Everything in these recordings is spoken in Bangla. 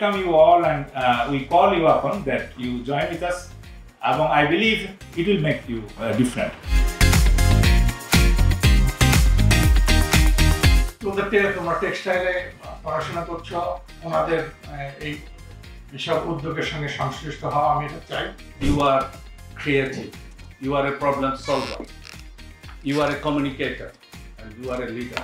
welcome you all and we call you upon that you join with us. I believe it will make you different. তোমরা টেক্সটাইলে পড়াশোনা করছো, ওনাদের এই সব উদ্যোগের সঙ্গে সংশ্লিষ্ট হওয়া আমি এটা চাই। You are creative, you are a problem solver, you are a communicator, and you are a leader.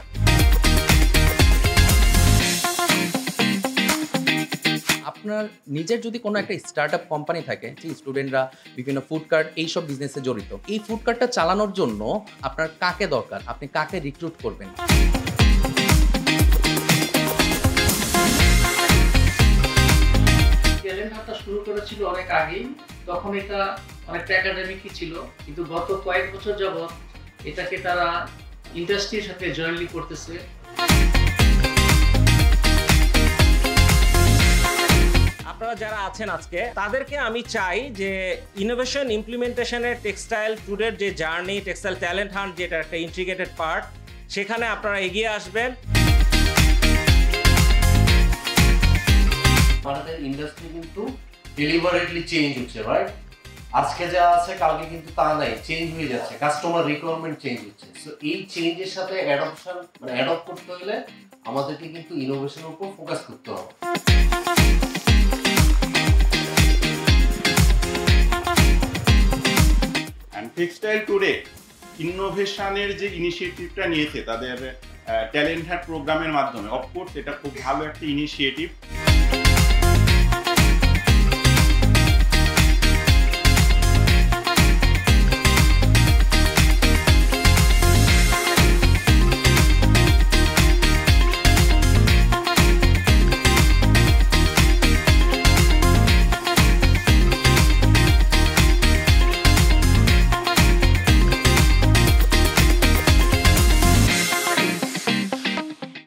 আপনার নিজের যদি কোনো একটা স্টার্টআপ কোম্পানি থাকে, যে স্টুডেন্টরা বিভিন্ন ফুড কার্ট এইসব বিজনেসে জড়িত, এই ফুড কার্টটা চালানোর জন্য আপনার কাকে দরকার, আপনি কাকে রিক্রুট করবেন? ট্যালেন্ট হাটটা শুরু করেছিল অনেক আগেই, তখন এটা অনেকটা একাডেমিকই ছিল, কিন্তু গত কয়েক বছর যাবৎ এটাকে তারা ইন্ডাস্ট্রির সাথে জয়েন্টলি করতেছে। আপনারা যারা আছেন আজকে, তাদেরকে আমি চাই যে ইনোভেশন ইমপ্লিমেন্টেশনের টেক্সটাইল ট্যুরের যে জার্নি, টেক্সটাইল ট্যালেন্ট হান্ট যেটা একটা ইন্টিগ্রেটেড পার্ট, সেখানে আপনারা এগিয়ে আসবেন। আমাদের ইন্ডাস্ট্রি কিন্তু ডেলিভারেটলি চেঞ্জ হচ্ছে, রাইট? আজকে যা আছে কালকে কিন্তু তা নাই, চেঞ্জ হয়ে যাচ্ছে, কাস্টমার রিকোয়ারমেন্ট চেঞ্জ হচ্ছে। সো এই চেঞ্জের সাথে অ্যাডপ্ট করতে হলে আমাদেরকে কিন্তু ইনোভেশনের উপর ফোকাস করতে হবে। টেক্সটাইল ট্যুরে ইনোভেশনের যে ইনিশিয়েটিভটা নিয়েছে তাদের ট্যালেন্ট হান্ট প্রোগ্রামের মাধ্যমে, অফকোর্স এটা খুব ভালো একটা ইনিশিয়েটিভ।